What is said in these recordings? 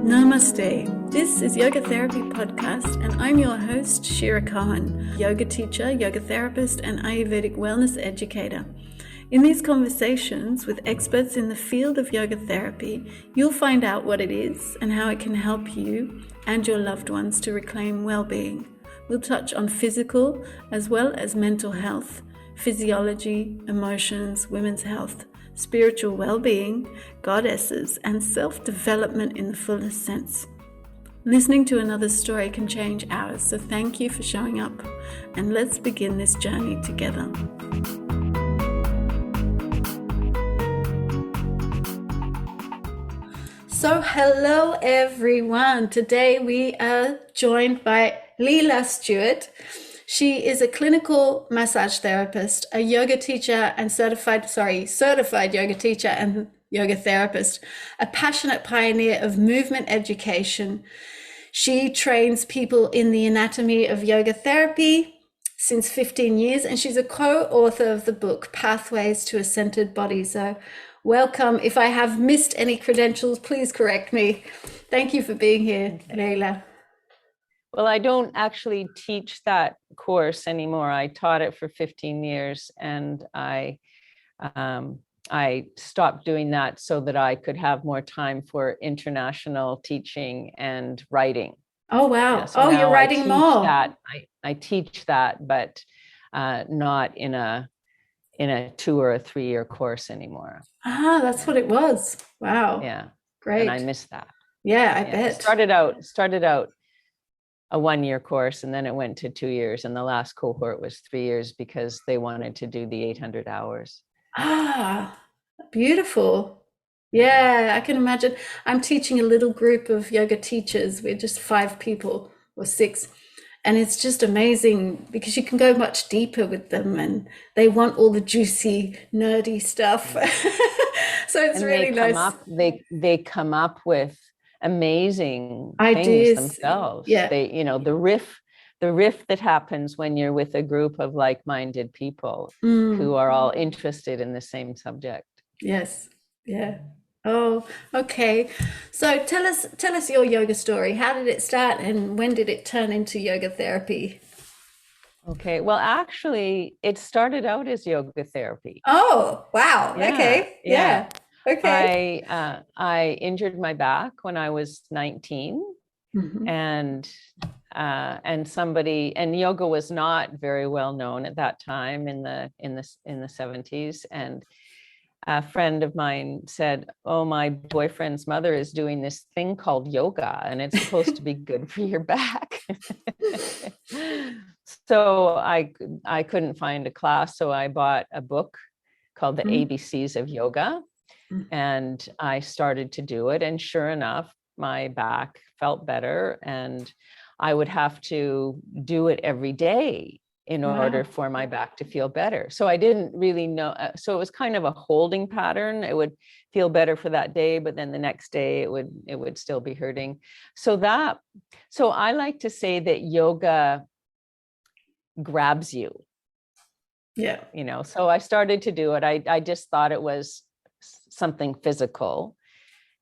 Namaste. This is Yoga Therapy Podcast, and I'm your host, Shira, yoga teacher, yoga therapist, and Ayurvedic wellness educator. In these conversations with experts in the field of yoga therapy, you'll find out what it is and how it can help you and your loved ones to reclaim well-being. We'll touch on physical as well as mental health, physiology, emotions, women's health, spiritual well-being, goddesses, and self-development in the fullest sense. Listening to another story can change ours, so thank you for showing up, and let's begin this journey together. So hello everyone. Today we are joined by Leila Stuart. She is a clinical massage therapist, a yoga teacher and certified yoga teacher and yoga therapist, a passionate pioneer of movement education. She trains people in the anatomy of yoga therapy since 15 years, and she's a co-author of the book Pathways to a Centered Body. So welcome. If I have missed any credentials, please correct me. Thank you for being here, Leila. Well, I don't actually teach that course anymore. I taught it for 15 years, and I stopped doing that so that I could have more time for international teaching and writing. Oh, wow. Yeah, so you're writing more. I teach that, but not in a 2 or 3 year course anymore. That's what it was. Wow. Yeah. Great. And I miss that. Yeah, I bet. Started out a 1 year course, and then it went to 2 years, and the last cohort was 3 years because they wanted to do the 800 hours. Beautiful. Yeah, I can imagine. I'm teaching a little group of yoga teachers. We're just 5 people or 6, and it's just amazing because you can go much deeper with them, and they want all the juicy, nerdy stuff. So it's really nice. They come up with amazing ideas things themselves. Yeah. The riff that happens when you're with a group of like-minded people who are all interested in the same subject. Yes. Yeah. Oh, okay. So tell us your yoga story. How did it start, and when did it turn into yoga therapy? Okay. Well, actually, it started out as yoga therapy. Oh, wow. Yeah. Okay. Yeah. Okay. I injured my back when I was 19, and yoga was not very well known at that time in the 70s, and a friend of mine said, "Oh, my boyfriend's mother is doing this thing called yoga, and it's supposed to be good for your back." So I couldn't find a class, so I bought a book called The ABCs of Yoga, and I started to do it. And sure enough, my back felt better, and I would have to do it every day in order for my back to feel better. So I didn't really know. So it was kind of a holding pattern. It would feel better for that day, but then the next day it would still be hurting. So I like to say that yoga grabs you. Yeah. So I started to do it. I just thought it was something physical,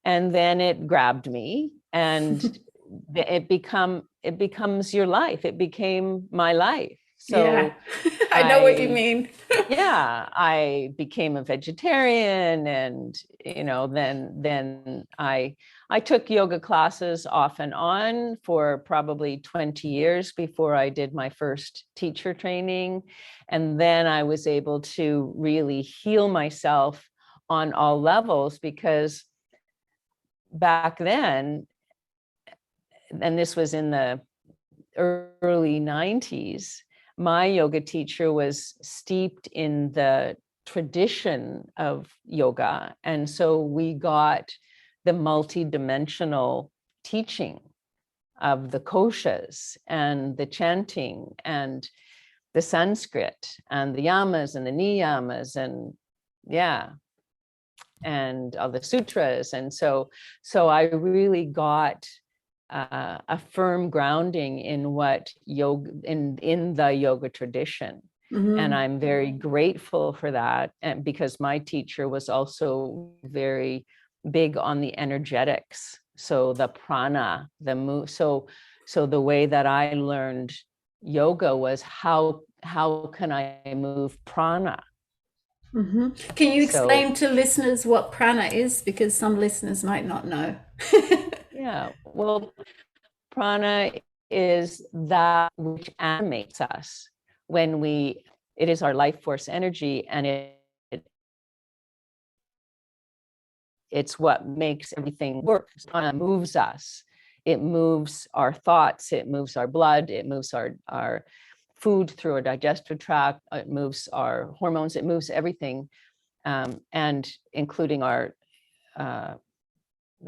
and then it grabbed me, and it becomes your life. It became my life. So yeah. I know what you mean. Yeah, I became a vegetarian, and then I took yoga classes off and on for probably 20 years before I did my first teacher training, and then I was able to really heal myself on all levels, because back then, and this was in the early 90s, my yoga teacher was steeped in the tradition of yoga. And so we got the multidimensional teaching of the koshas and the chanting and the Sanskrit and the yamas and the niyamas and all the sutras. And so I really got a firm grounding in what yoga in the yoga tradition. And I'm very grateful for that, and because my teacher was also very big on the energetics. So the prana, the move. So the way that I learned yoga was how can I move prana? Mm-hmm. Can you So explain to listeners what prana is? Because some listeners might not know. yeah, well, prana is that which animates us when it is our life force energy, and it's what makes everything work. Prana moves us. It moves our thoughts, it moves our blood, it moves our food through our digestive tract, it moves our hormones, it moves everything, and including our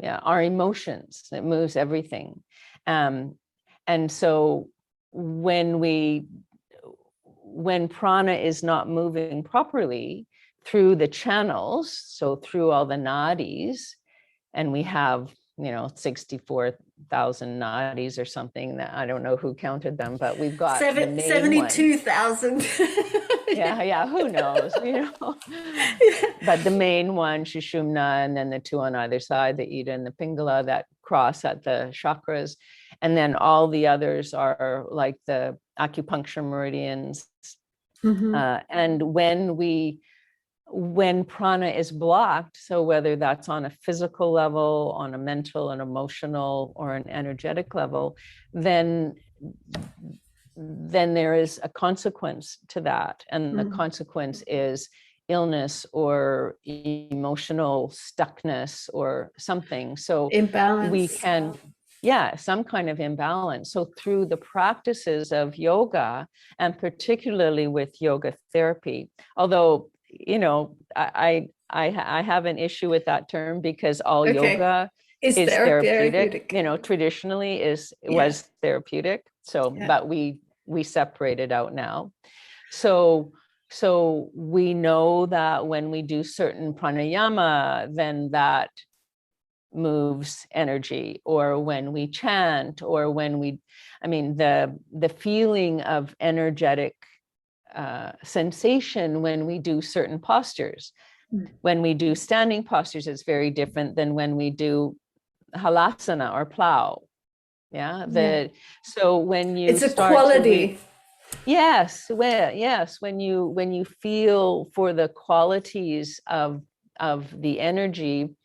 emotions, it moves everything. And so when prana is not moving properly through the channels, so through all the nadis, and we have 64,000 nadis or something, that I don't know who counted them, but we've got the main 72,000. yeah, who knows, But the main one, Shushumna, and then the two on either side, the Ida and the Pingala, that cross at the chakras. And then all the others are like the acupuncture meridians. Mm-hmm. And when prana is blocked, so whether that's on a physical level, on a mental and emotional, or an energetic level, then there is a consequence to that. And the consequence is illness or emotional stuckness or something. So imbalance. We can, some kind of imbalance. So through the practices of yoga, and particularly with yoga therapy, although, I have an issue with that term, because all yoga is therapeutic. Traditionally was therapeutic. So, but we separate it out now. So we know that when we do certain pranayama, then that moves energy, or when we chant, or when the feeling of energetic sensation when we do certain postures. When we do standing postures, it's very different than when we do halasana or plow. So when you it's a quality. When you feel for the qualities of the energy,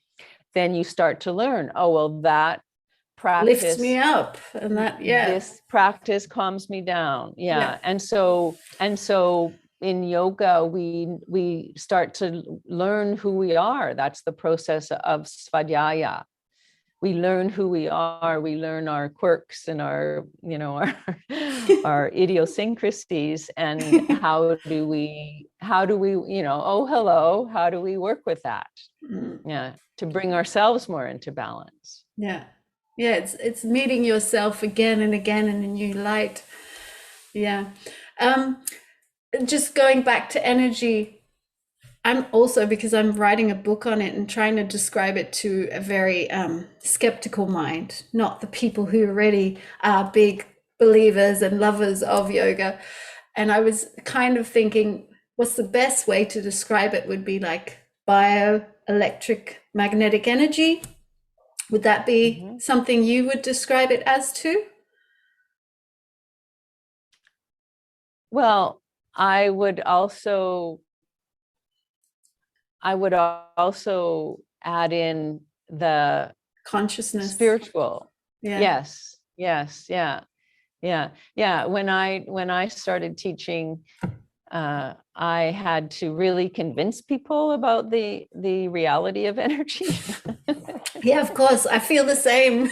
then you start to learn, that practice lifts me up, and this practice calms me down. And so in yoga, we start to learn who we are. That's the process of svadhyaya. We learn who we are. We learn our quirks and our our idiosyncrasies, and how do we hello, how do we work with that? To bring ourselves more into balance. It's meeting yourself again and again in a new light. Just going back to energy, I'm also, because I'm writing a book on it and trying to describe it to a very skeptical mind, not the people who already are big believers and lovers of yoga. And I was kind of thinking, what's the best way to describe it? Would be like bio-electromagnetic energy. Would that be something you would describe it as too? Well, I would also add in the consciousness, spiritual. Yes. When I started teaching, I had to really convince people about the reality of energy. Of course, I feel the same.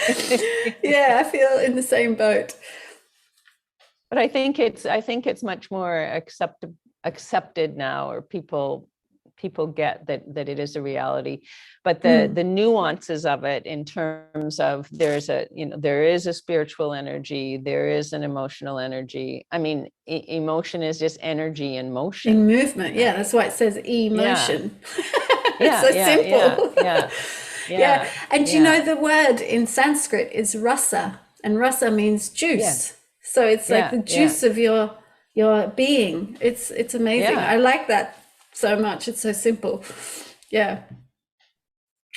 I feel in the same boat. But I think it's much more accepted now, or people get that it is a reality. But the nuances of it, in terms of there is a spiritual energy, there is an emotional energy. Emotion is just energy in motion, in movement. Right? That's why it says emotion. It's so simple. And you know, the word in Sanskrit is rasa, and rasa means juice. So it's like the juice of your being. It's amazing. I like that so much. It's so simple.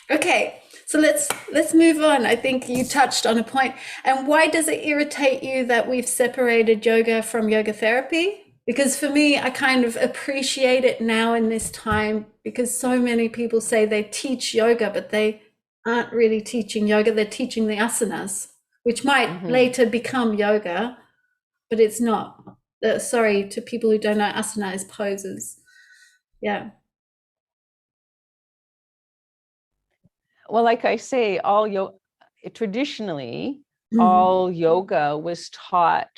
Okay, So let's move on. I think you touched on a point. And why does it irritate you that we've separated yoga from yoga therapy? Because for me, I kind of appreciate it now in this time, because so many people say they teach yoga, but they aren't really teaching yoga. They're teaching the asanas, which might later become yoga, but it's not. Sorry to people who don't know, asana is poses. Yeah. Well, like I say, traditionally, Mhm. all yoga was taught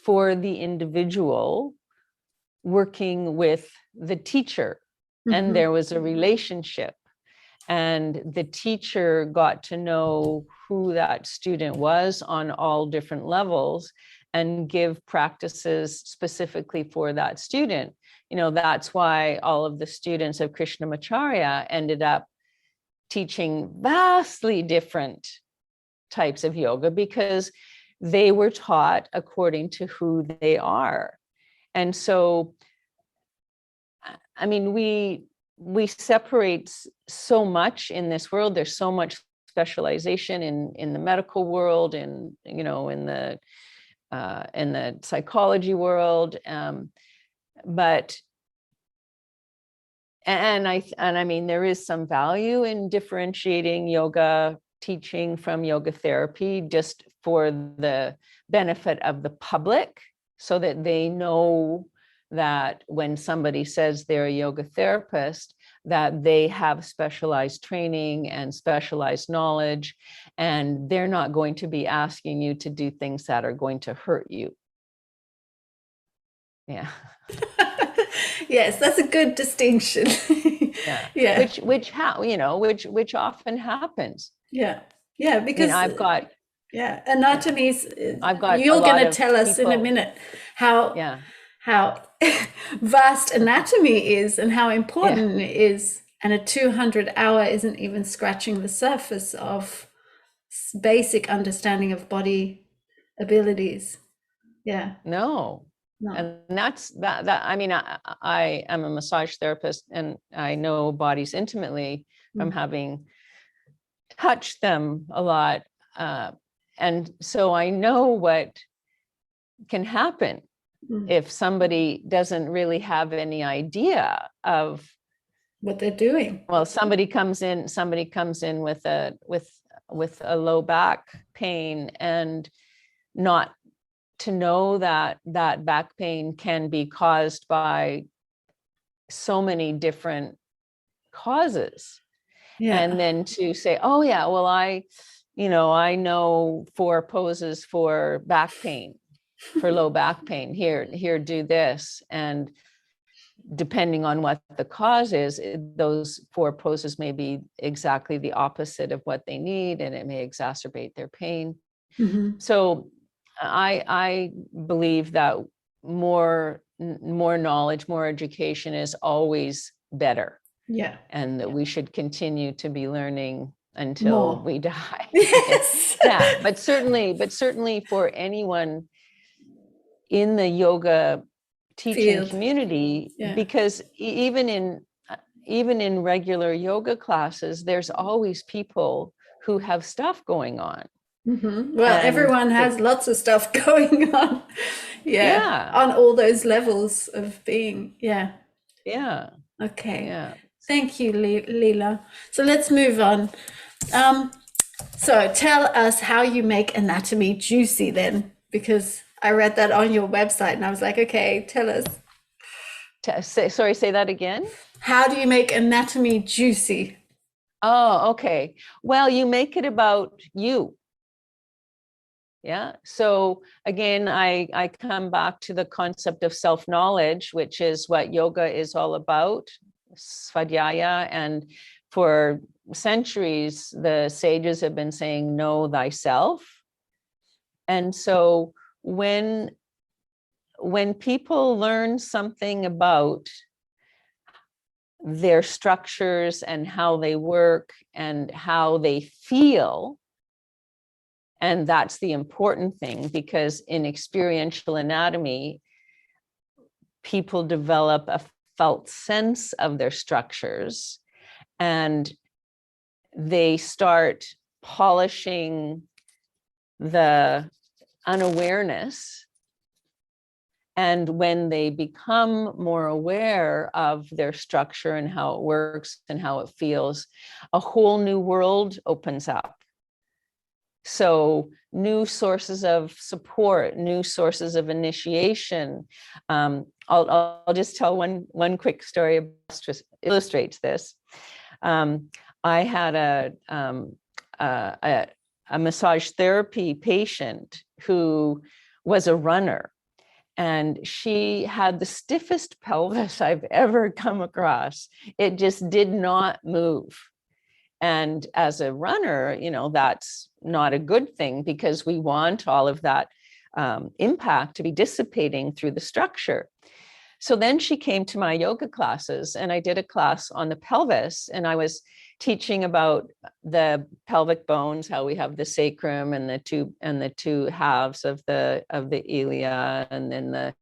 for the individual working with the teacher, and there was a relationship, and the teacher got to know who that student was on all different levels and give practices specifically for that student. You know, that's why all of the students of Krishnamacharya ended up teaching vastly different types of yoga, because they were taught according to who they are. And so, I mean, we separate so much in this world. There's so much specialization in the medical world, and you know, in the psychology world, but I mean, there is some value in differentiating yoga teaching from yoga therapy, just for the benefit of the public, so that they know that when somebody says they're a yoga therapist, that they have specialized training and specialized knowledge, and they're not going to be asking you to do things that are going to hurt you. Yeah. Yes, that's a good distinction. Yeah. Yeah. Which often happens. Yeah. Yeah, because I've got anatomies, I've got a you're going lot to of tell us in a people. minute how Yeah. vast anatomy is and how important it is, and a 200-hour isn't even scratching the surface of basic understanding of body abilities. Yeah. No. And that's that I mean, I am a massage therapist, and I know bodies intimately from having touched them a lot, and so I know what can happen if somebody doesn't really have any idea of what they're doing. Well, somebody comes in with a low back pain, and not to know that back pain can be caused by so many different causes. Yeah. And then to say, oh yeah, well, I know 4 poses for back pain, for low back pain. Here, do this. And depending on what the cause is, those 4 poses may be exactly the opposite of what they need, and it may exacerbate their pain. So I believe that more knowledge, more education is always better. Yeah. And that we should continue to be learning until we die. Yes. Yeah, but certainly for anyone in the yoga teaching community, because even in regular yoga classes, there's always people who have stuff going on. Well, everyone has lots of stuff going on. Yeah. On all those levels of being. Yeah. Yeah. Okay. Yeah. Thank you, Leila. So let's move on. So tell us how you make anatomy juicy then, because I read that on your website and I was like, okay, tell us. Say that again. How do you make anatomy juicy? Oh, okay. Well, you make it about you. Yeah. So again, I come back to the concept of self-knowledge, which is what yoga is all about, svadhyaya. And for centuries, the sages have been saying, know thyself. And so when people learn something about their structures and how they work and how they feel, and that's the important thing, because in experiential anatomy, people develop a felt sense of their structures, and they start polishing the unawareness. And when they become more aware of their structure and how it works and how it feels, a whole new world opens up. So new sources of support, new sources of initiation. I'll just tell one quick story that illustrates this. I had a massage therapy patient who was a runner, and she had the stiffest pelvis I've ever come across. It just did not move. And as a runner, that's not a good thing, because we want all of that impact to be dissipating through the structure. So then she came to my yoga classes, and I did a class on the pelvis, and I was teaching about the pelvic bones, how we have the sacrum and the two halves of the ilia, and then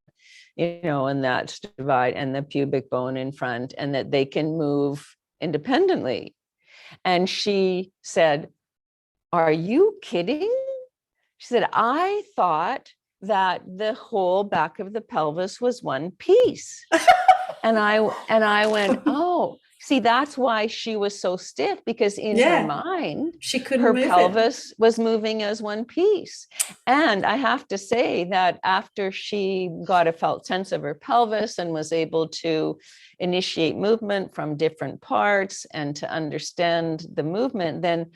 and that's divide, and the pubic bone in front, and that they can move independently. And she said, "Are you kidding?" She said, "I thought that the whole back of the pelvis was one piece." and I went, "Oh, see, that's why she was so stiff, because in her mind, she couldn't her move pelvis was moving as one piece." And I have to say that after she got a felt sense of her pelvis and was able to initiate movement from different parts and to understand the movement, then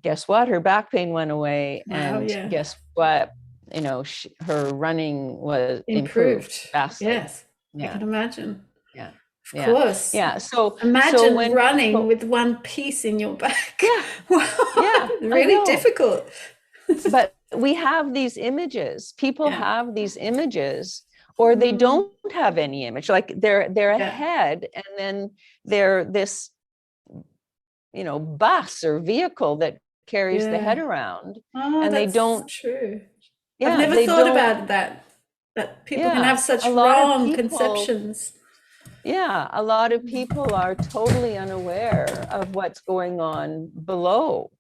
guess what? Her back pain went away. Wow, and guess what? Her running was improved vastly. Yes, Yeah. I can imagine. Yeah. Of course. Yeah. So imagine running with one piece in your back. Yeah. Wow. Yeah. Really difficult. But we have these images. People have these images, or they don't have any image. Like they're a head, and then they're this, bus or vehicle that carries the head around. Oh, and that's they don't. True. Yeah, I've never thought about that people can have such wrong conceptions. Yeah, a lot of people are totally unaware of what's going on below.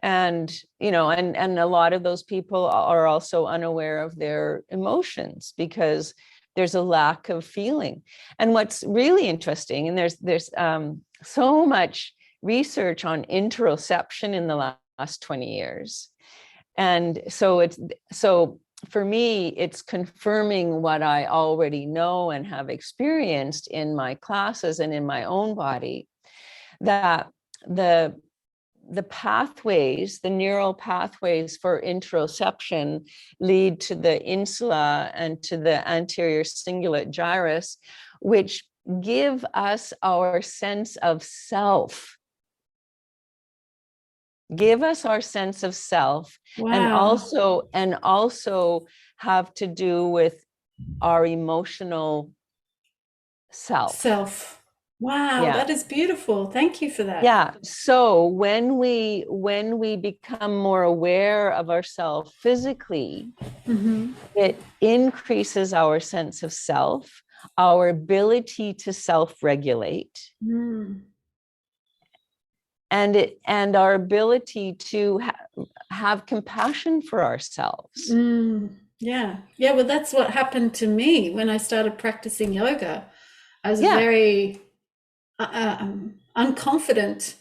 And, and a lot of those people are also unaware of their emotions, because there's a lack of feeling. And what's really interesting, and there's so much research on interoception in the last 20 years. And so for me, it's confirming what I already know and have experienced in my classes and in my own body, that the pathways, the neural pathways for interoception lead to the insula and to the anterior cingulate gyrus, which give us our sense of self. Give us our sense of self. Wow. and also have to do with our emotional self. Wow, that is beautiful. Thank you for that. Yeah. So when we become more aware of ourselves physically, it increases our sense of self, our ability to self-regulate. And our ability to have compassion for ourselves. Yeah. Well, that's what happened to me when I started practicing yoga. I was a very unconfident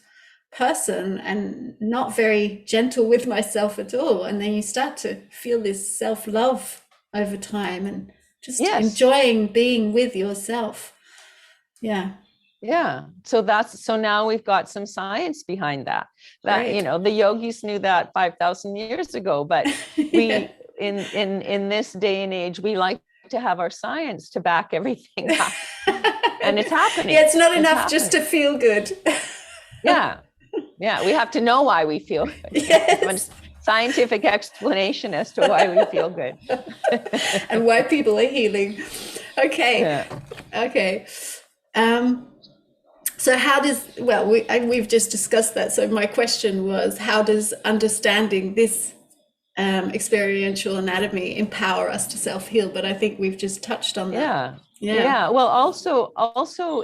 person and not very gentle with myself at all. And then you start to feel this self-love over time, and just enjoying being with yourself. Yeah. So now we've got some science behind that. The yogis knew that 5,000 years ago, but we in this day and age, we like to have our science to back everything up. And it's happening. It's not enough just to feel good. We have to know why we feel good. Yes. Scientific explanation as to why we feel good. And why people are healing. Okay. So how does, we've just discussed that. So my question was, how does understanding this experiential anatomy empower us to self-heal? But I think we've just touched on that. Well, also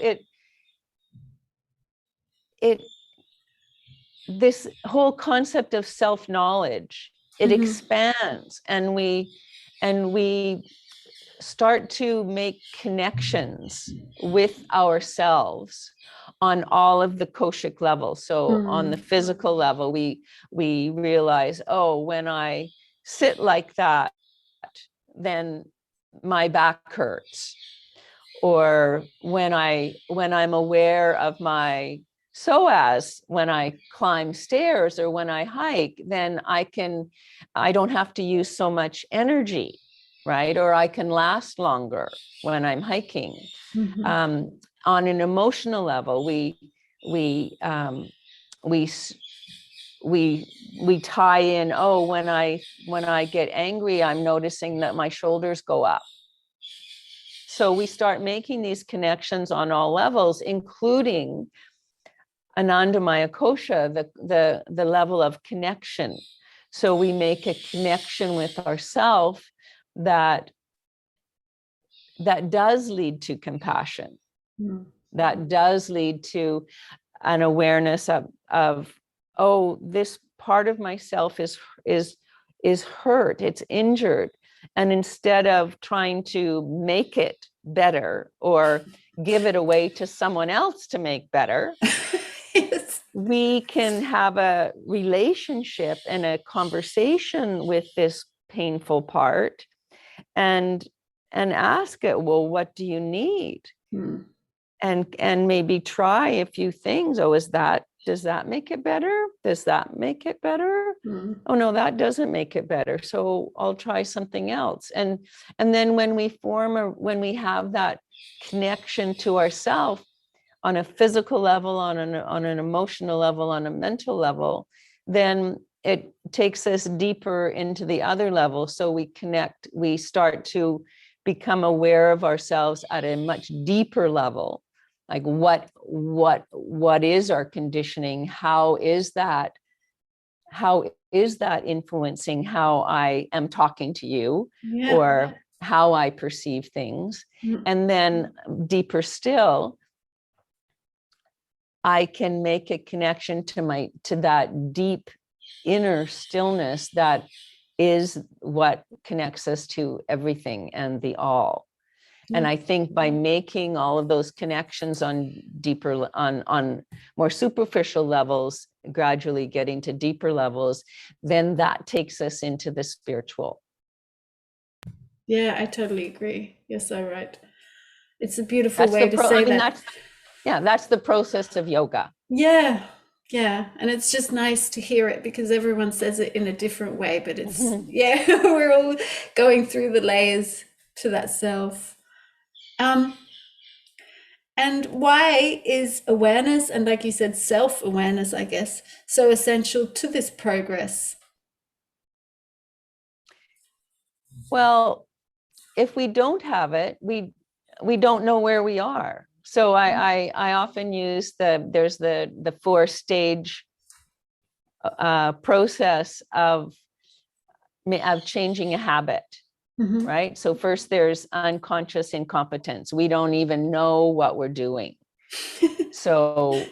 it this whole concept of self-knowledge, it expands, and we start to make connections with ourselves on all of the koshic levels. So on the physical level, we realize, oh, when I sit like that, then my back hurts. Or when I'm aware of my psoas, when I climb stairs or when I hike, then I don't have to use so much energy, right? Or I can last longer when I'm hiking. On an emotional level, we tie in, oh, when I get angry, I'm noticing that my shoulders go up. So we start making these connections on all levels, including Anandamaya Kosha, the level of connection. So we make a connection with ourself that does lead to compassion, that does lead to an awareness of, oh, this part of myself is hurt, it's injured. And instead of trying to make it better or give it away to someone else to make better, yes, we can have a relationship and a conversation with this painful part and ask it, well, what do you need? And maybe try a few things. Oh, does that make it better? Does that make it better? Oh no, that doesn't make it better. So I'll try something else. And then when we have that connection to ourselves on a physical level, on an emotional level, on a mental level, then it takes us deeper into the other level. So we start to become aware of ourselves at a much deeper level. Like what is our conditioning? How is that influencing how I am talking to you, or how I perceive things? And then deeper still, I can make a connection to that deep inner stillness that is what connects us to everything and the all. And I think by making all of those connections on more superficial levels, gradually getting to deeper levels, then that takes us into the spiritual. Yeah, I totally agree. You're so right. It's a beautiful way to say that. That's the process of yoga. Yeah. And it's just nice to hear it because everyone says it in a different way, but it's, we're all going through the layers to that self. And why is awareness, and like you said, self-awareness, I guess, so essential to this progress? Well, if we don't have it, we don't know where we are. So I often use there's the 4-stage process of changing a habit. Right? So first there's unconscious incompetence. We don't even know what we're doing. So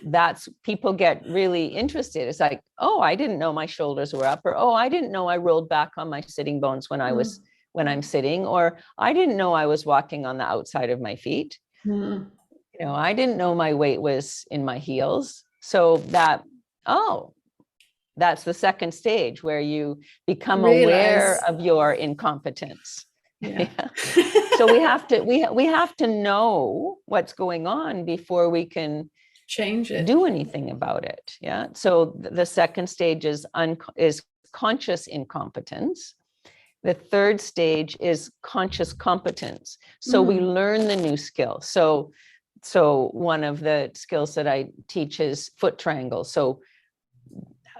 people get really interested. It's like, oh, I didn't know my shoulders were up, or, oh, I didn't know I rolled back on my sitting bones when I'm sitting, or I didn't know I was walking on the outside of my feet. I didn't know my weight was in my heels. So that's the second stage, where you become aware of your incompetence. So we have to know what's going on before we can change it, do anything about it. Yeah. So the second stage is conscious incompetence. The third stage is conscious competence. So we learn the new skill. So one of the skills that I teach is foot triangle. So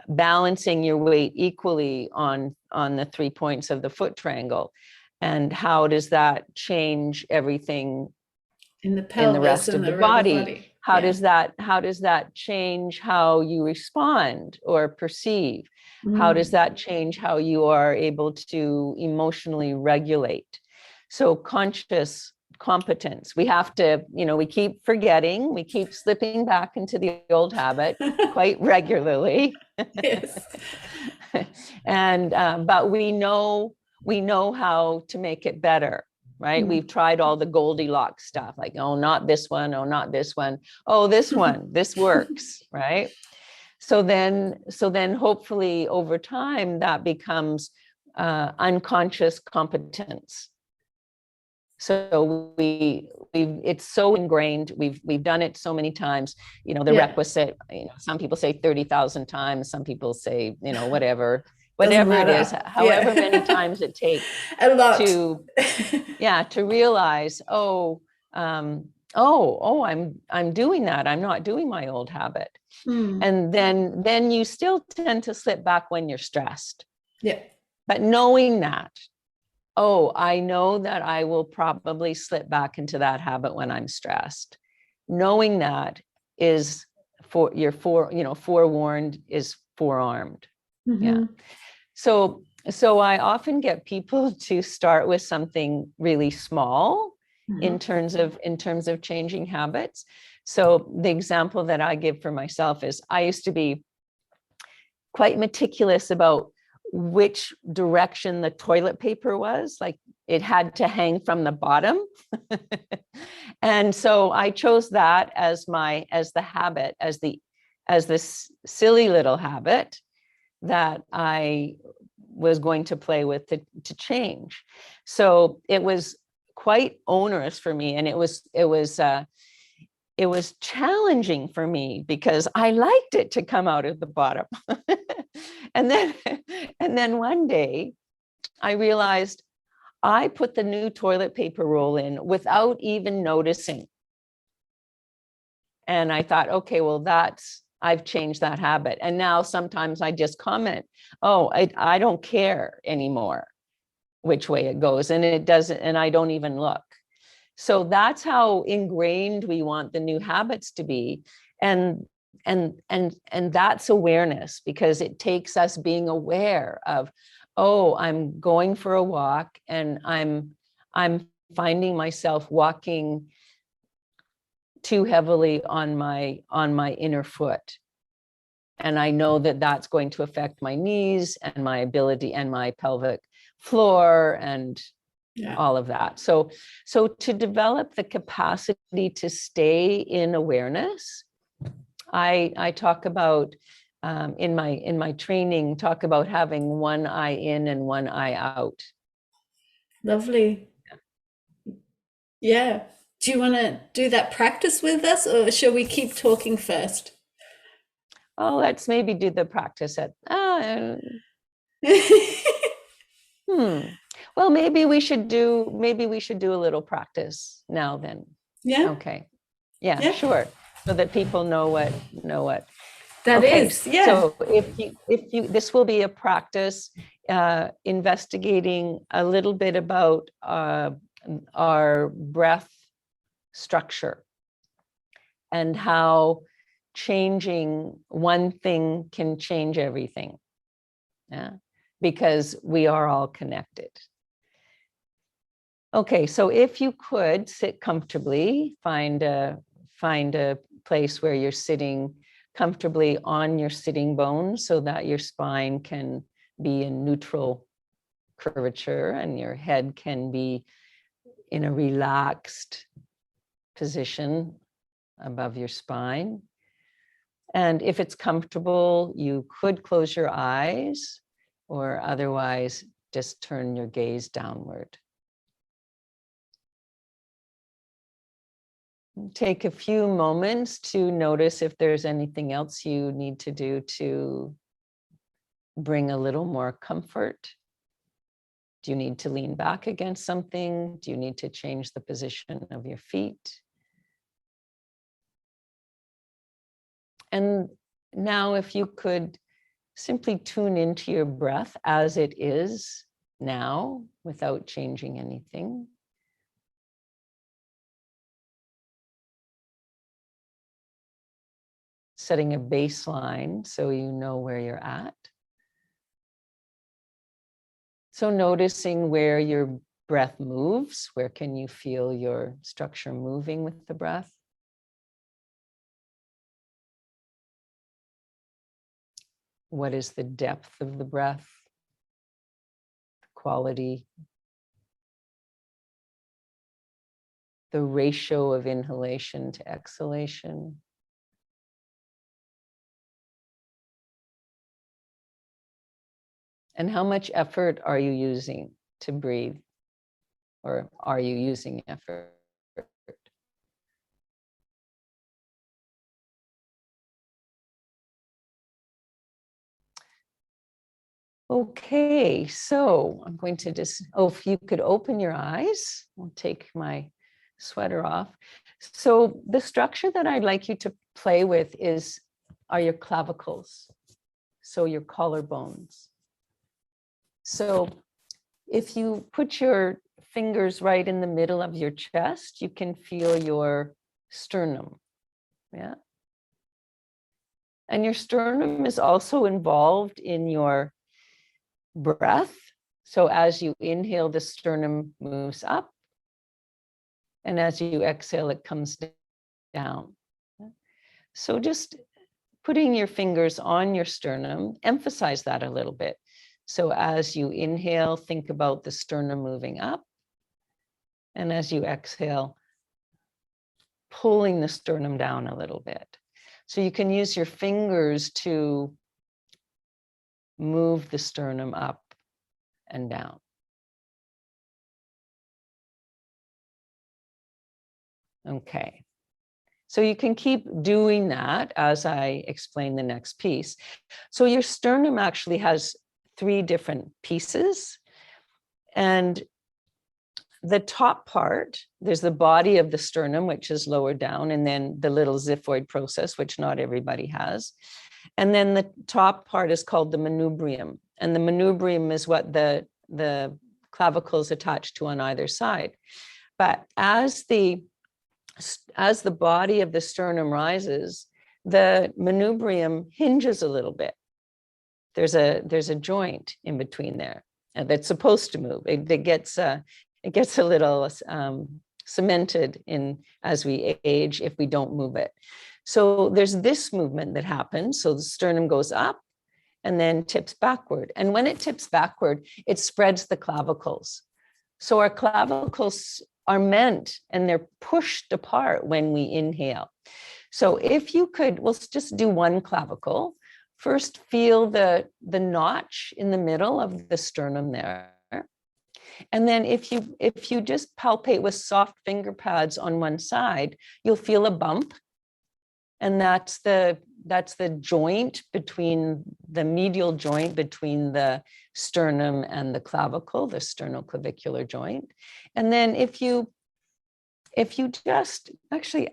balancing your weight equally on the 3 points of the foot triangle, and how does that change everything in the pelvis, in the rest of the body? How does that change how you respond or perceive? How does that change how you are able to emotionally regulate? So conscious competence. We have to, we keep forgetting, we keep slipping back into the old habit quite regularly. Yes. And but we know how to make it better, right? We've tried all the Goldilocks stuff, like, oh, not this one, oh, not this one, oh, this one, this works, right? So then hopefully over time that becomes unconscious competence. So it's so ingrained. We've done it so many times. The requisite. Some people say 30,000 times. Some people say whatever it is. However many times it takes a lot to realize. I'm doing that. I'm not doing my old habit. And then you still tend to slip back when you're stressed. Yeah. But knowing that. I know that I will probably slip back into that habit when I'm stressed. Knowing that is forewarned is forearmed. Yeah. So I often get people to start with something really small in terms of changing habits. So the example that I give for myself is I used to be quite meticulous about which direction the toilet paper was, like it had to hang from the bottom. And so I chose that as the habit, as this silly little habit that I was going to play with to change. So it was quite onerous for me, and it was challenging for me because I liked it to come out of the bottom. And then one day I realized I put the new toilet paper roll in without even noticing. And I thought, okay, well, I've changed that habit. And now sometimes I just comment, I don't care anymore which way it goes. And it doesn't, and I don't even look. So that's how ingrained we want the new habits to be. And that's awareness, because it takes us being aware of, I'm going for a walk and I'm finding myself walking too heavily on my inner foot. And I know that that's going to affect my knees and my ability and my pelvic floor and all of that. So to develop the capacity to stay in awareness, I talk about in my training, talk about having one eye in and one eye out. Lovely. Yeah. Do you want to do that practice with us, or shall we keep talking first? Let's maybe do the practice at well, maybe we should do a little practice now then. Yeah. Okay. Yeah, sure. So that people know what that is. Yeah. So if you this will be a practice investigating a little bit about our breath structure and how changing one thing can change everything. Yeah. Because we are all connected. Okay, so if you could sit comfortably, find a place where you're sitting comfortably on your sitting bones so that your spine can be in neutral curvature and your head can be in a relaxed position above your spine. And if it's comfortable, you could close your eyes, or otherwise just turn your gaze downward. Take a few moments to notice if there's anything else you need to do to bring a little more comfort. Do you need to lean back against something? Do you need to change the position of your feet? And now if you could simply tune into your breath as it is now without changing anything. Setting a baseline so you know where you're at. So noticing where your breath moves. Where can you feel your structure moving with the breath? What is the depth of the breath? The quality? The ratio of inhalation to exhalation? And how much effort are you using to breathe? Or are you using effort? Okay, so I'm going to just, if you could open your eyes, I'll take my sweater off. So the structure that I'd like you to play with are your clavicles, so your collarbones. So if you put your fingers right in the middle of your chest, you can feel your sternum, yeah? And your sternum is also involved in your breath. So as you inhale, the sternum moves up. And as you exhale, it comes down. So just putting your fingers on your sternum, emphasize that a little bit. So as you inhale, think about the sternum moving up. And as you exhale, pulling the sternum down a little bit. So you can use your fingers to move the sternum up and down. Okay. So you can keep doing that as I explain the next piece. So your sternum actually has 3 different pieces. And the top part, there's the body of the sternum, which is lower down, and then the little xiphoid process, which not everybody has. And then the top part is called the manubrium. And the manubrium is what the clavicle is attached to on either side. But as the body of the sternum rises, the manubrium hinges a little bit. There's a joint in between there that's supposed to move. It gets a little cemented in as we age if we don't move it. So there's this movement that happens. So the sternum goes up and then tips backward. And when it tips backward, it spreads the clavicles. So our clavicles are meant and they're pushed apart when we inhale. So if you could, we'll just do one clavicle. First, feel the notch in the middle of the sternum there. And then if you just palpate with soft finger pads on one side, you'll feel a bump. And that's the joint between the medial joint between the sternum and the clavicle, the sternoclavicular joint. And then if you just actually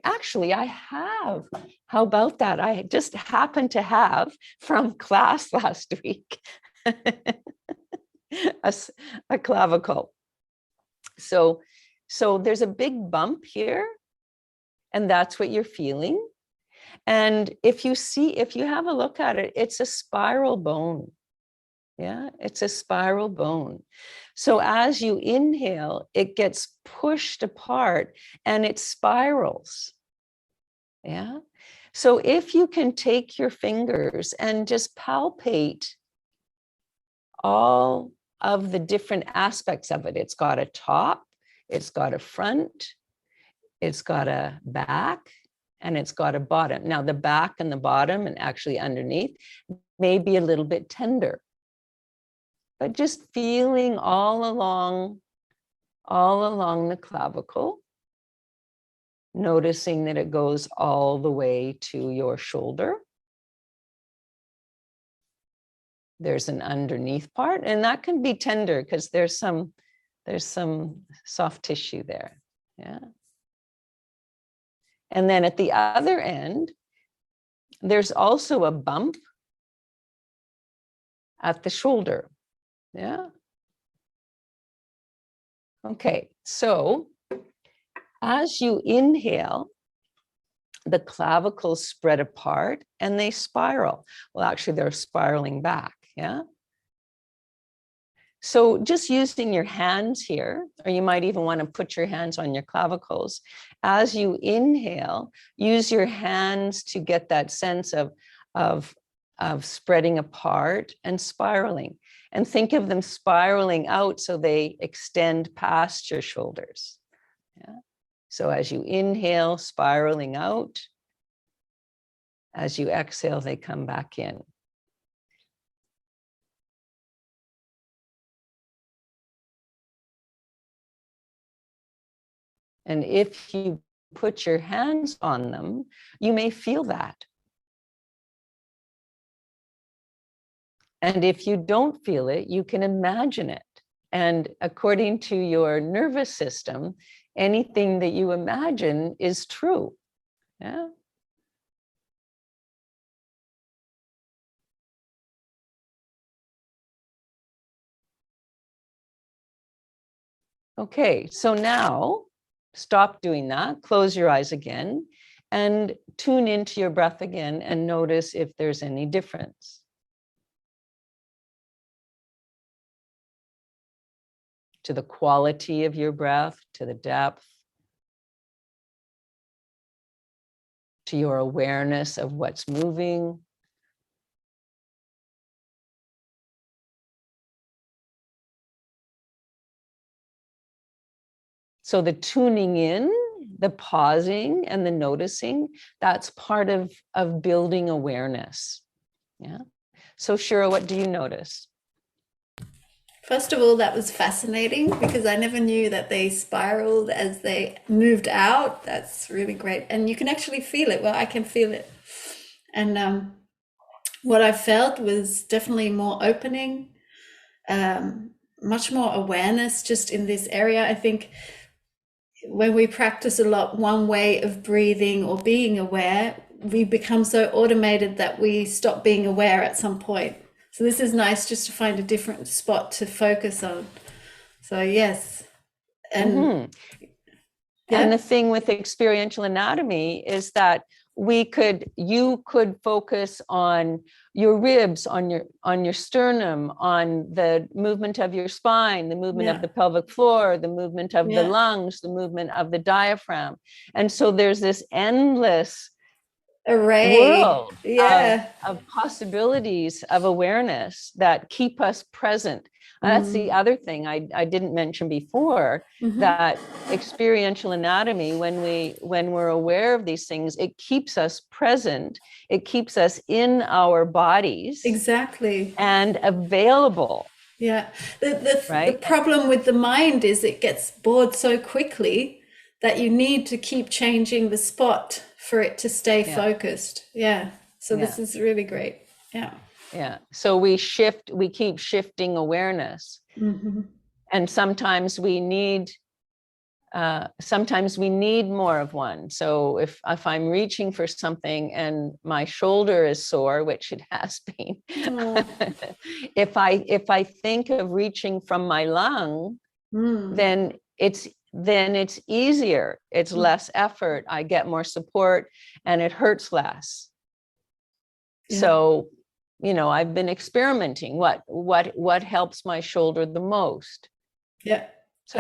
I have, how about that? I just happened to have from class last week a clavicle. So there's a big bump here, and that's what you're feeling. And if you have a look at it, it's a spiral bone. Yeah, it's a spiral bone. So as you inhale, it gets pushed apart and it spirals. Yeah. So if you can take your fingers and just palpate all of the different aspects of it. It's got a top, it's got a front, it's got a back, and it's got a bottom. Now the back and the bottom and actually underneath may be a little bit tender, but just feeling all along the clavicle, noticing that it goes all the way to your shoulder. There's an underneath part, and that can be tender because there's some soft tissue there. Yeah. And then at the other end, there's also a bump at the shoulder. Yeah. Okay, so as you inhale, the clavicles spread apart and they spiral. Well, actually, they're spiraling back. Yeah. So just using your hands here, or you might even want to put your hands on your clavicles. As you inhale, use your hands to get that sense of spreading apart and spiraling. And think of them spiraling out so they extend past your shoulders. Yeah. So as you inhale, spiraling out. As you exhale, they come back in. And if you put your hands on them, you may feel that. And if you don't feel it, you can imagine it. And according to your nervous system, anything that you imagine is true. Yeah. Okay, so now stop doing that, close your eyes again, and tune into your breath again and notice if there's any difference. To the quality of your breath, to the depth, to your awareness of what's moving. So the tuning in, the pausing and the noticing, that's part of building awareness. Yeah. So Shira, what do you notice? First of all, that was fascinating because I never knew that they spiraled as they moved out. That's really great. And you can actually feel it. Well, I can feel it. And what I felt was definitely more opening, much more awareness just in this area. I think when we practice a lot one way of breathing or being aware, we become so automated that we stop being aware at some point. So this is nice just to find a different spot to focus on. So yes. And yeah. And the thing with experiential anatomy is that you could focus on your ribs, on your sternum, on the movement of your spine, the movement of the pelvic floor, the movement of the lungs, the movement of the diaphragm. And so there's this endless array world of possibilities of awareness that keep us present. That's the other thing I didn't mention before, that experiential anatomy, when we're aware of these things, it keeps us present. It keeps us in our bodies. Exactly. And available. Yeah. The problem with the mind is it gets bored so quickly that you need to keep changing the spot for it to stay focused. Yeah. So this is really great. Yeah. Yeah. So we keep shifting awareness. And sometimes we need more of one. So if I'm reaching for something and my shoulder is sore, which it has been, if I think of reaching from my lung, then it's easier. It's less effort. I get more support and it hurts less. So, I've been experimenting. What helps my shoulder the most? Yeah. So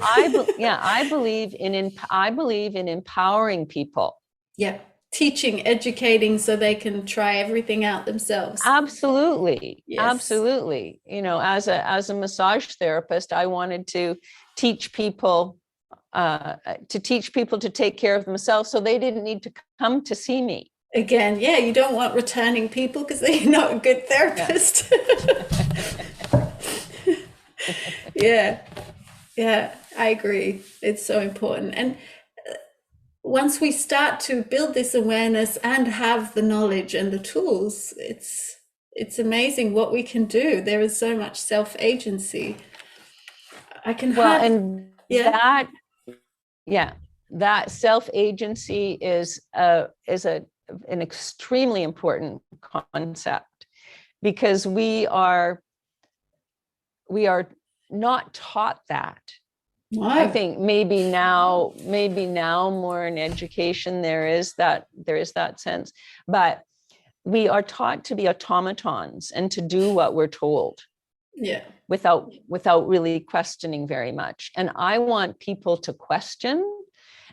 I believe in empowering people. Yeah. Teaching, educating so they can try everything out themselves. Absolutely. Yes. Absolutely. As a massage therapist, I wanted to teach people to take care of themselves so they didn't need to come to see me. Again, you don't want returning people because they're not a good therapist. Yeah, I agree. It's so important. And once we start to build this awareness and have the knowledge and the tools, it's amazing what we can do. There is so much self-agency. That self-agency is an extremely important concept, because we are not taught that. No. I think maybe now more in education there is that sense, but we are taught to be automatons and to do what we're told. Yeah. without really questioning very much. And I want people to question,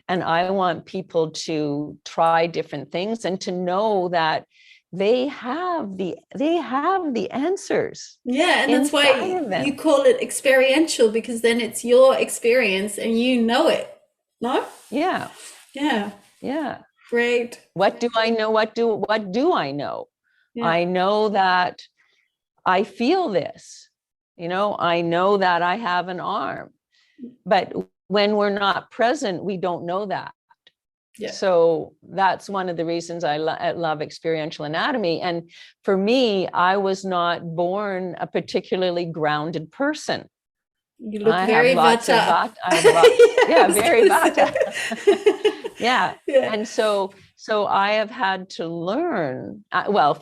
and I want people to try different things and to know that they have the answers. Yeah, and that's why you call it experiential, because then it's your experience and you know it. No? Yeah. Yeah. Yeah. Great. What do I know? What do I know? Yeah. I know that I feel this. I know that I have an arm. But when we're not present, we don't know that. Yeah. So that's one of the reasons I love experiential anatomy. And for me, I was not born a particularly grounded person. You look very Vata. Yeah, very Vata. Yeah. And so I have had to learn,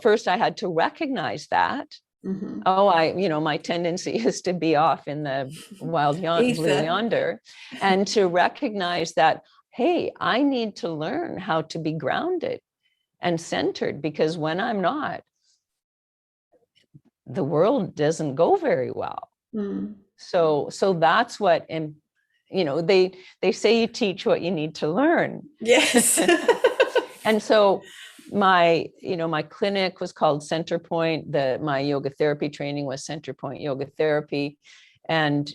first I had to recognize that. Mm-hmm. Oh, my tendency is to be off in the wild blue yonder, and to recognize that, hey, I need to learn how to be grounded and centered, because when I'm not, the world doesn't go very well. Mm. So that's what, and they say you teach what you need to learn. Yes. And so my clinic was called Centerpoint. My yoga therapy training was Centerpoint Yoga Therapy. And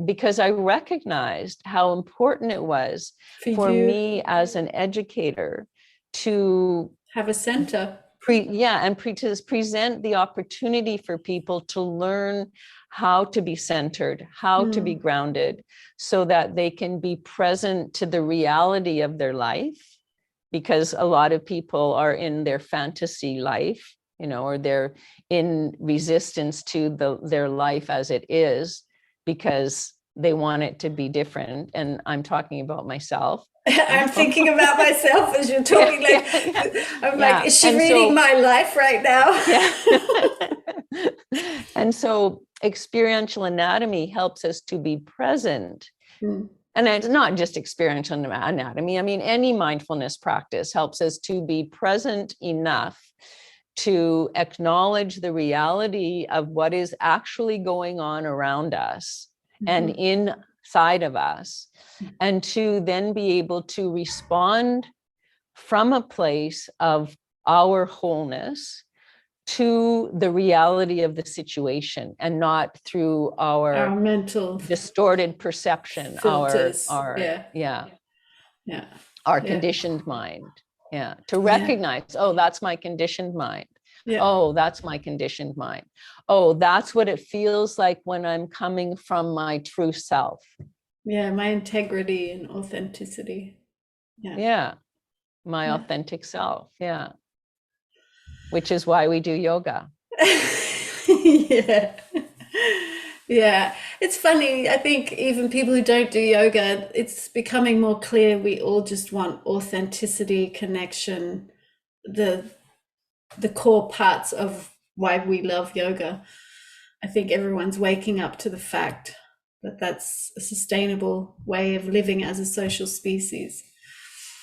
because I recognized how important it was for me as an educator to have a center. Present the opportunity for people to learn how to be centered, how to be grounded, so that they can be present to the reality of their life. Because a lot of people are in their fantasy life, or they're in resistance to their life as it is, because they want it to be different. And I'm talking about myself. I'm thinking about myself as you're talking. I'm like, is she reading my life right now? Yeah. And so experiential anatomy helps us to be present. And it's not just experiential anatomy. I mean, any mindfulness practice helps us to be present enough to acknowledge the reality of what is actually going on around us and inside of us, and to then be able to respond from a place of our wholeness to the reality of the situation, and not through our mental distorted perception, filters. Our conditioned mind. Yeah. To recognize, oh, that's my conditioned mind. Yeah. Oh, that's my conditioned mind. Oh, that's what it feels like when I'm coming from my true self. Yeah, my integrity and authenticity. Yeah. My authentic self. Yeah. Which is why we do yoga. Yeah, it's funny. I think even people who don't do yoga, it's becoming more clear we all just want authenticity, connection, the core parts of why we love yoga. I think everyone's waking up to the fact that that's a sustainable way of living as a social species.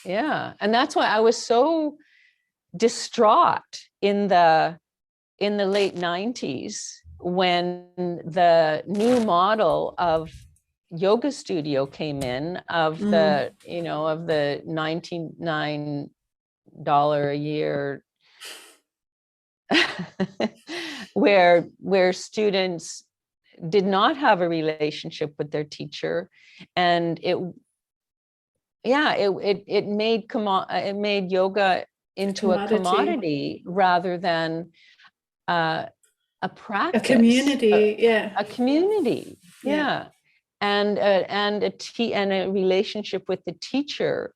Yeah, and that's why I was so distraught in the late 90s when the new model of yoga studio came in, of the $99 a year where students did not have a relationship with their teacher, and it made yoga into a commodity rather than a practice, a community, a community, and a relationship with the teacher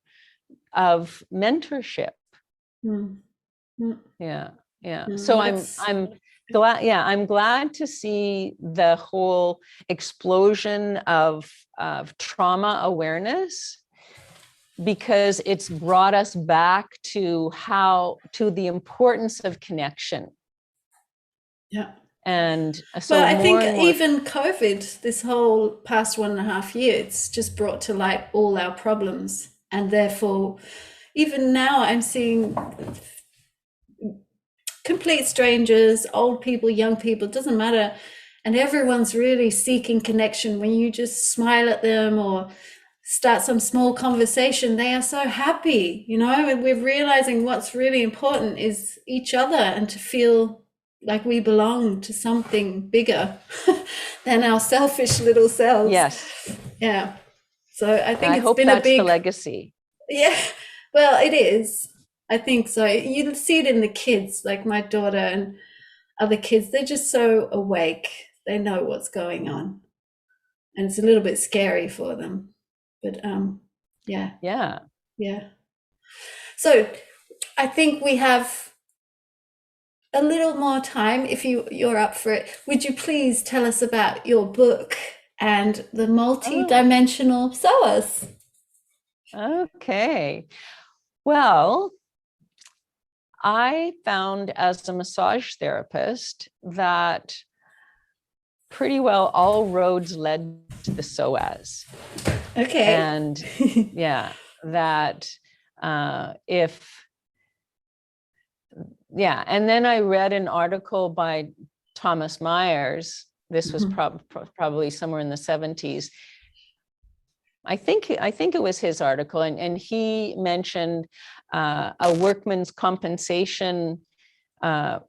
of mentorship. So I'm glad. Yeah, I'm glad to see the whole explosion of trauma awareness, because it's brought us back to the importance of connection. Yeah. And so I think even COVID, this whole past 1.5 years, it's just brought to light all our problems. And therefore, even now I'm seeing complete strangers, old people, young people, doesn't matter, and everyone's really seeking connection. When you just smile at them or start some small conversation, they are so happy, and we're realizing what's really important is each other, and to feel like we belong to something bigger than our selfish little selves. Yes. Yeah. So I think I it's hope been that's a big the legacy. Yeah, well, it is. I think so. You see it in the kids, like my daughter and other kids. They're just so awake. They know what's going on, and it's a little bit scary for them. But yeah, Yeah. yeah. So I think we have a little more time. If you're up for it, would you please tell us about your book and the multidimensional psoas? Okay. Well, I found as a massage therapist that pretty well all roads led to the psoas. Okay. And yeah, that and then I read an article by Thomas Myers. This was probably somewhere in the 70s. I think it was his article, and he mentioned a workman's compensation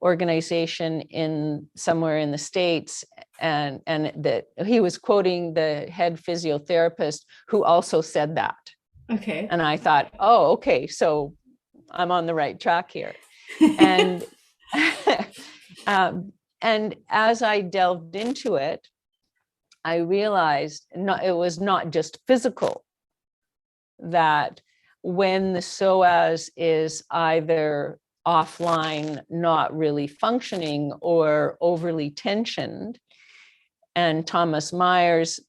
organization in somewhere in the States, and that he was quoting the head physiotherapist who also said that. Okay. And I thought, oh, okay, so I'm on the right track here. And and as I delved into it, I realized it was not just physical, that when the psoas is either offline, not really functioning, or overly tensioned, and Thomas Myers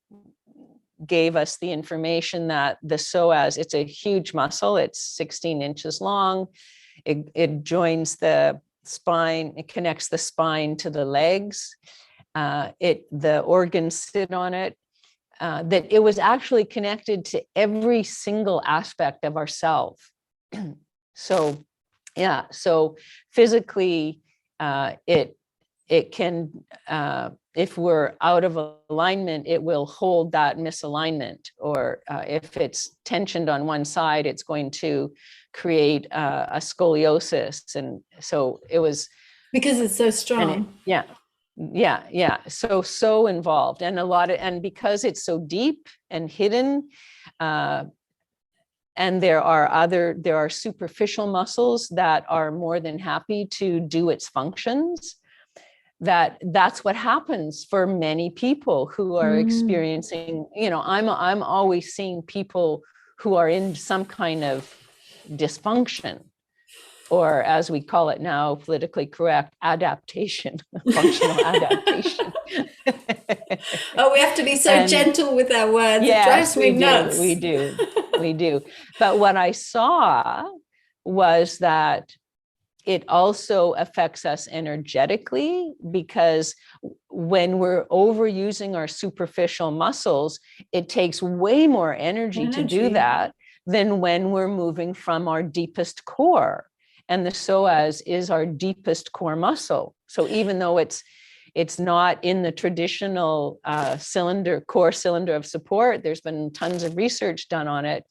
gave us the information that the psoas, it's a huge muscle, it's 16 inches long, it joins the spine, it connects the spine to the legs, the organs sit on it, that it was actually connected to every single aspect of ourself. So physically, it can, if we're out of alignment, it will hold that misalignment, or if it's tensioned on one side, it's going to create a scoliosis. And so it was, because it's so strong. So involved, and and because it's so deep and hidden, and there are superficial muscles that are more than happy to do its functions, that's what happens for many people who are experiencing, I'm always seeing people who are in some kind of dysfunction, or as we call it now, politically correct, adaptation, functional adaptation. Oh, we have to be so gentle with our words. Yes, it drives me nuts. We do. But what I saw was that it also affects us energetically, because when we're overusing our superficial muscles, it takes way more energy to do that than when we're moving from our deepest core. And the psoas is our deepest core muscle. So even though it's not in the traditional core cylinder of support, there's been tons of research done on it.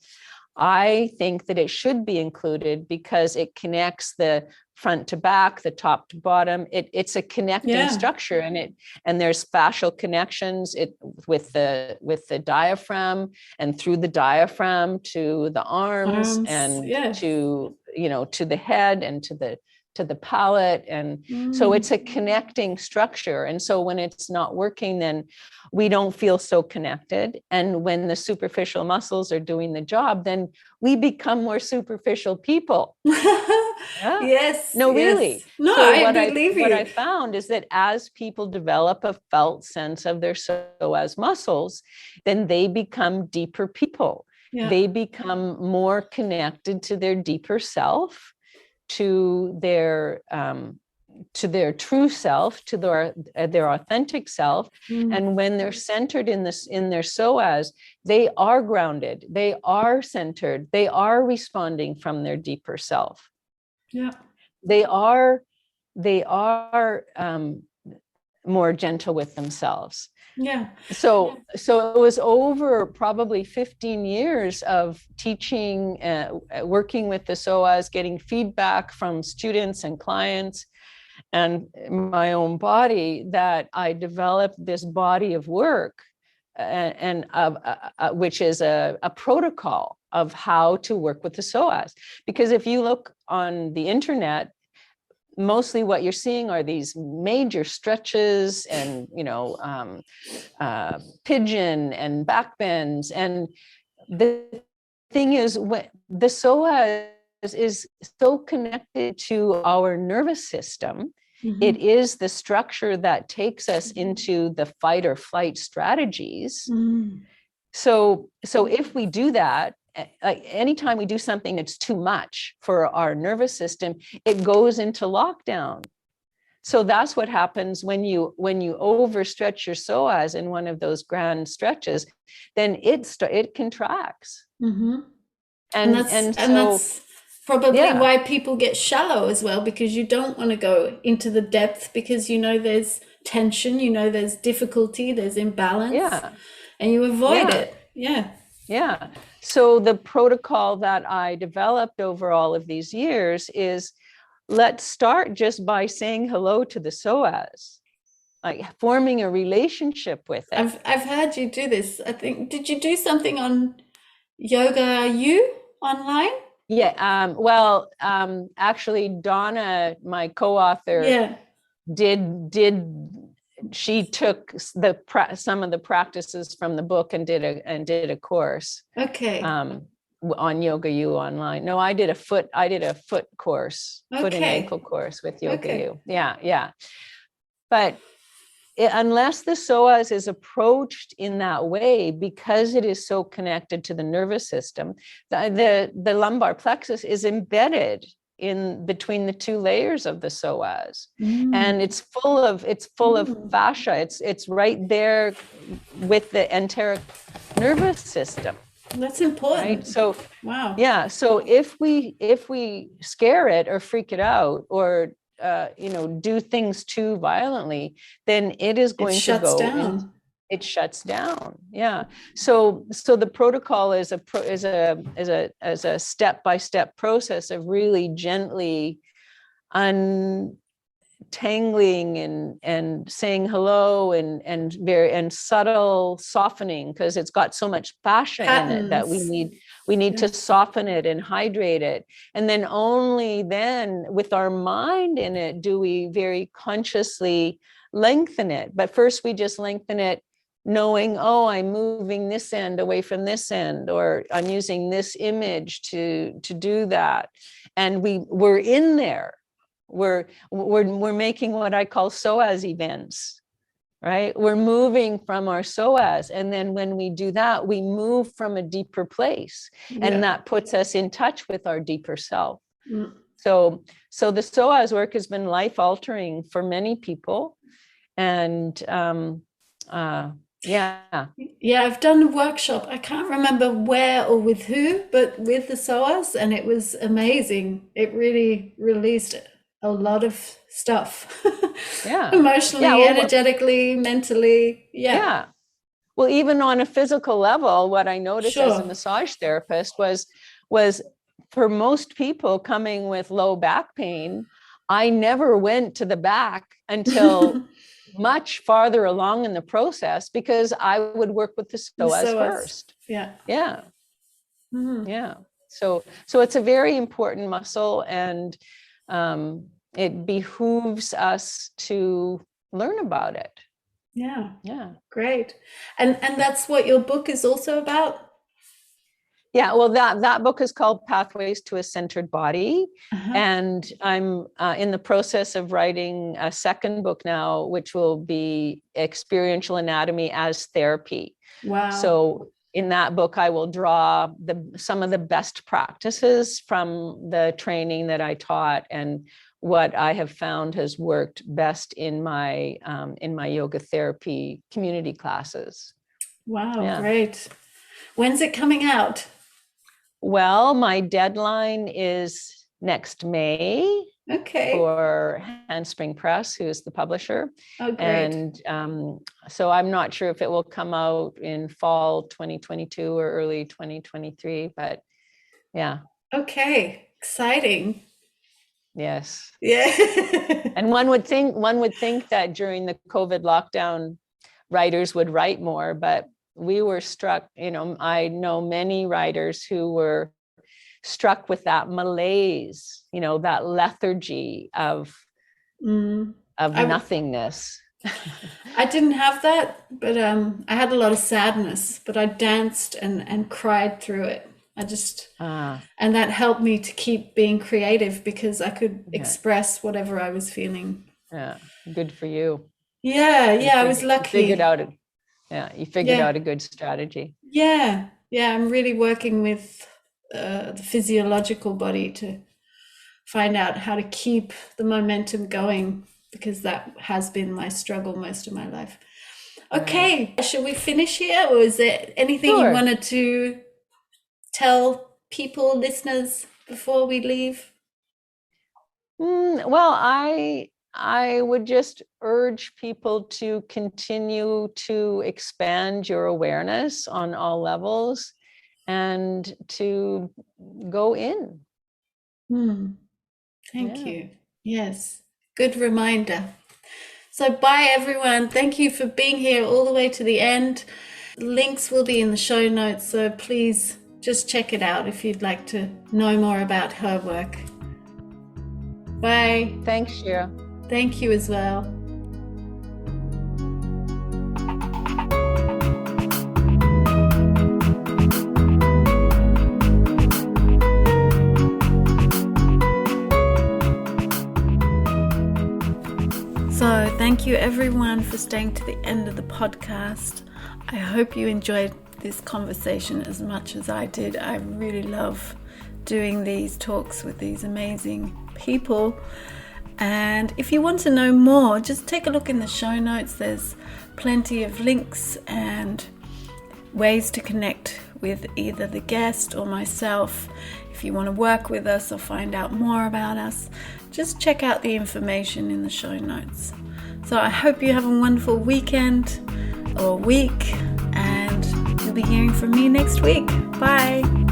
I think that it should be included because it connects the front to back, the top to bottom. It's a connecting structure, and there's fascial connections with the diaphragm, and through the diaphragm to the arms and to the head and to the palate. And so it's a connecting structure. And so when it's not working, then we don't feel so connected. And when the superficial muscles are doing the job, then we become more superficial people. Yes. No, really. No, so I believe you. What I found is that as people develop a felt sense of their psoas muscles, then they become deeper people. They become more connected to their deeper self, to their true self, to their authentic self. And when they're centered in their psoas, they are grounded, they are centered, they are responding from their deeper self. They are more gentle with themselves. Yeah. So it was over probably 15 years of teaching, working with the SOAs, getting feedback from students and clients and my own body, that I developed this body of work, which is a protocol of how to work with the SOAs. Because if you look on the internet, mostly what you're seeing are these major stretches and, pigeon and back bends. And the thing is, what the SOA is so connected to our nervous system. Mm-hmm. It is the structure that takes us into the fight or flight strategies. Mm-hmm. So if we do that, like anytime we do something that's too much for our nervous system, it goes into lockdown. So that's what happens when you overstretch your psoas in one of those grand stretches, then it contracts. Mm-hmm. And that's probably yeah. why people get shallow as well, because you don't want to go into the depth, because there's tension, there's difficulty, there's imbalance, and you avoid it. Yeah. So the protocol that I developed over all of these years is, let's start just by saying hello to the psoas, like forming a relationship with it. I've heard you do this. I think, did you do something on Yoga U online? Yeah. Actually, Donna, my co-author, she took some of the practices from the book and did a course. Okay. On Yoga U online. No, I did a foot course, foot and ankle course with Yoga U. Yeah. But unless the psoas is approached in that way, because it is so connected to the nervous system, the lumbar plexus is embedded in between the two layers of the psoas, and it's full of fascia. It's right there with the enteric nervous system. That's important. Right? So wow. Yeah. So if we scare it or freak it out, or do things too violently, then it is going to go down. It shuts down. Yeah. So the protocol is a step-by-step process of really gently untangling and saying hello and subtle softening, because it's got so much fascia in it that we need to soften it and hydrate it. And then only then, with our mind in it, do we very consciously lengthen it. But first we just lengthen it knowing, oh, I'm moving this end away from this end, or I'm using this image to do that. And we're in there. We're making what I call psoas events, right? We're moving from our psoas. And then when we do that, we move from a deeper place. And that puts us in touch with our deeper self. So the psoas work has been life-altering for many people. And I've done a workshop. I can't remember where or with who, but with the psoas, and it was amazing. It really released a lot of stuff. Emotionally, energetically, mentally. Well, even on a physical level, what I noticed as a massage therapist was for most people coming with low back pain, I never went to the back until much farther along in the process, because I would work with the psoas first. So it's a very important muscle, and it behooves us to learn about it. Great. And that's what your book is also about? Well, that book is called Pathways to a Centered Body. And I'm in the process of writing a second book now, which will be Experiential Anatomy as Therapy. Wow. So in that book, I will draw some of the best practices from the training that I taught, and what I have found has worked best in my yoga therapy community classes. Wow, great. When's it coming out? Well, my deadline is next May. Okay. For Handspring Press, who is the publisher. Oh, great. And so I'm not sure if it will come out in fall 2022 or early 2023, but yeah. Okay, exciting. Yes. Yeah. And one would think that during the COVID lockdown, writers would write more, but we were struck, I know many writers who were struck with that malaise, that lethargy of nothingness. I didn't have that, but I had a lot of sadness, but I danced and cried through it. And that helped me to keep being creative because I could express whatever I was feeling. Yeah, good for you. Yeah, I was lucky. You figured out a good strategy. Yeah, I'm really working with the physiological body to find out how to keep the momentum going, because that has been my struggle most of my life. Okay, Should we finish here, or is there anything you wanted to tell people, listeners, before we leave? Well, I would just urge people to continue to expand your awareness on all levels and to go in. Thank you. Yes, good reminder. So bye, everyone. Thank you for being here all the way to the end. Links will be in the show notes, so please just check it out if you'd like to know more about her work. Bye. Thanks, Shira. Thank you as well. So thank you everyone for staying to the end of the podcast. I hope you enjoyed this conversation as much as I did. I really love doing these talks with these amazing people. And if you want to know more, just take a look in the show notes. There's plenty of links and ways to connect with either the guest or myself. If you want to work with us or find out more about us, just check out the information in the show notes. So I hope you have a wonderful weekend or week, and you'll be hearing from me next week. Bye.